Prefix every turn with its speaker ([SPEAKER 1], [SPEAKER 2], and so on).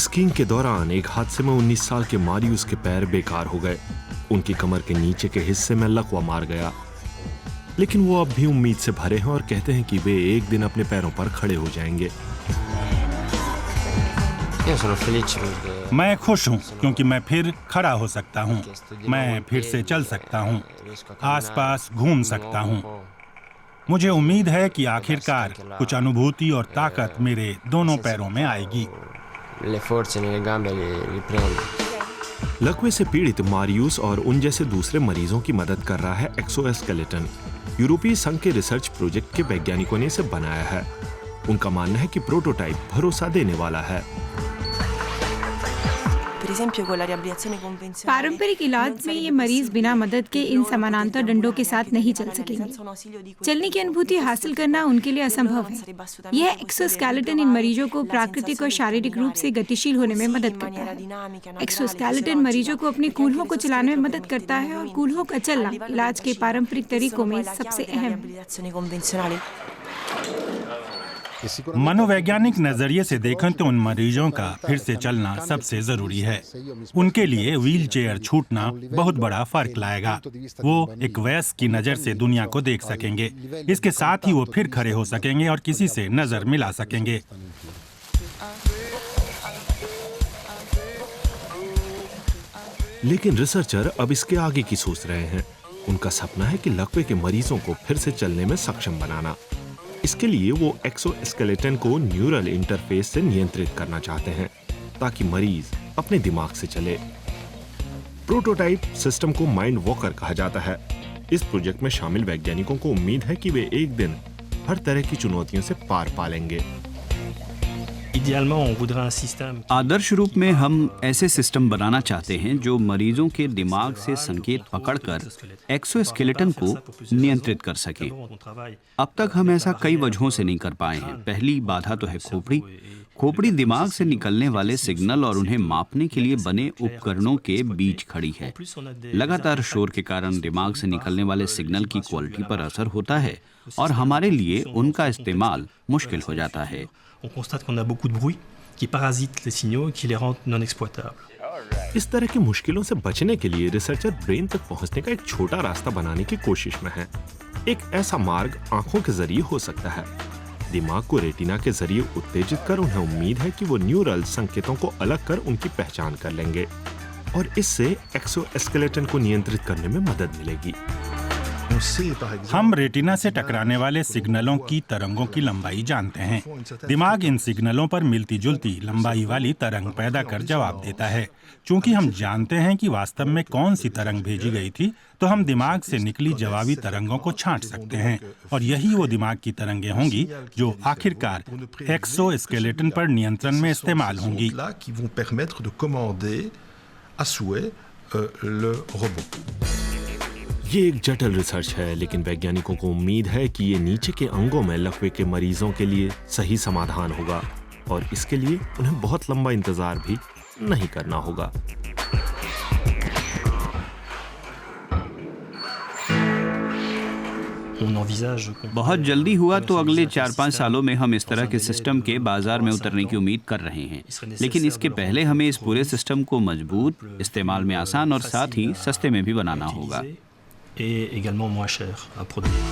[SPEAKER 1] Skiing के दौरान एक हादसे में 19 साल के मारियुस के पैर बेकार हो गए। उनकी कमर के नीचे के हिस्से में लकवा मार गया, लेकिन वो अब भी उम्मीद से भरे हैं और कहते हैं कि वे एक दिन अपने पैरों पर खड़े हो जाएंगे।
[SPEAKER 2] मैं खुश हूँ क्योंकि मैं फिर खड़ा हो सकता हूँ। मैं फिर से चल सकता हूँ, आसपास घूम सकता हूँ। मुझे उम्मीद है कि आखिरकार कुछ अनुभूति और ताकत मेरे दोनों पैरों में आएगी।
[SPEAKER 1] लकवे से पीड़ित मारियुस और उन जैसे दूसरे मरीजों की मदद कर रहा है एक्सोस्केलेटन। यूरोपीय संघ के रिसर्च प्रोजेक्ट के वैज्ञानिकों ने इसे बनाया है। उनका मानना है कि प्रोटोटाइप भरोसा देने वाला है।
[SPEAKER 3] पारंपरिक इलाज में ये मरीज बिना मदद के इन समानांतर डंडों के साथ नहीं चल सकेंगे। चलने की अनुभूति हासिल करना उनके लिए असंभव है। यह एक्सोस्केलेटन इन मरीजों को प्राकृतिक और शारीरिक रूप से गतिशील होने में मदद करता है। एक्सोस्केलेटन मरीजों को अपनी कूल्हों को चलाने में मदद करता है और कूल्हों का चलना इलाज के पारंपरिक तरीकों में सबसे अहम है।
[SPEAKER 2] मनोवैज्ञानिक नजरिए से देखें तो उन मरीजों का फिर से चलना सबसे जरूरी है। उनके लिए व्हील चेयर छूटना बहुत बड़ा फर्क लाएगा। वो एक वयस्क की नजर से दुनिया को देख सकेंगे। इसके साथ ही वो फिर खड़े हो सकेंगे और किसी से नजर मिला सकेंगे।
[SPEAKER 1] लेकिन रिसर्चर अब इसके आगे की सोच रहे हैं। उनका सपना है कि लकवे के मरीजों को फिर से चलने में सक्षम बनाना। इसके लिए वो एक्सोस्केलेटन को न्यूरल इंटरफेस से नियंत्रित करना चाहते हैं ताकि मरीज अपने दिमाग से चले। प्रोटोटाइप सिस्टम को माइंड वॉकर कहा जाता है। इस प्रोजेक्ट में शामिल वैज्ञानिकों को उम्मीद है कि वे एक दिन हर तरह की चुनौतियों से पार पालेंगे।
[SPEAKER 4] आदर्श रूप में हम ऐसे सिस्टम बनाना चाहते हैं जो मरीजों के दिमाग से संकेत पकड़कर एक्सोस्केलेटन को नियंत्रित कर सके। अब तक हम ऐसा कई वजहों से नहीं कर पाए हैं। पहली बाधा तो है खोपड़ी। खोपड़ी दिमाग से निकलने वाले सिग्नल और उन्हें मापने के लिए बने उपकरणों के बीच खड़ी है। लगातार शोर के कारण दिमाग से निकलने वाले सिग्नल की क्वालिटी पर असर होता है और हमारे लिए उनका इस्तेमाल मुश्किल हो जाता है।
[SPEAKER 5] On constate qu'on a beaucoup de bruit qui parasite les signaux et qui les rend non exploitables.
[SPEAKER 1] इस तरह की मुश्किलों से बचने के लिए रिसर्चर ब्रेन तक पहुंचने का एक छोटा रास्ता बनाने की कोशिश में है। एक ऐसा मार्ग आंखों के जरिए हो सकता है। दिमाग को रेटिना के जरिए उत्तेजित कर उन्हें उम्मीद है कि वो न्यूरल संकेतों को अलग कर उनकी पहचान कर लेंगे और इससे एक्सोस्केलेटन को नियंत्रित करने में मदद मिलेगी।
[SPEAKER 2] हम रेटिना से टकराने वाले सिग्नलों की तरंगों की लंबाई जानते हैं। दिमाग इन सिग्नलों पर मिलती जुलती लंबाई वाली तरंग पैदा कर जवाब देता है। चूंकि हम जानते हैं कि वास्तव में कौन सी तरंग भेजी गई थी, तो हम दिमाग से निकली जवाबी तरंगों को छांट सकते हैं और यही वो दिमाग की तरंगें होंगी जो आखिरकार एक्सोस्केलेटन पर नियंत्रण में इस्तेमाल होंगी।
[SPEAKER 1] ये एक जटिल रिसर्च है, लेकिन वैज्ञानिकों को उम्मीद है कि ये नीचे के अंगों में लकवे के मरीजों के लिए सही समाधान होगा और इसके लिए उन्हें बहुत लंबा इंतजार भी नहीं करना होगा।
[SPEAKER 4] बहुत जल्दी हुआ तो अगले 4-5 सालों में हम इस तरह के सिस्टम के बाजार में उतरने की उम्मीद कर रहे हैं। लेकिन इसके पहले हमें इस पूरे सिस्टम को मजबूत, इस्तेमाल में आसान और साथ ही सस्ते में भी बनाना होगा।
[SPEAKER 5] Et également moins cher à produire.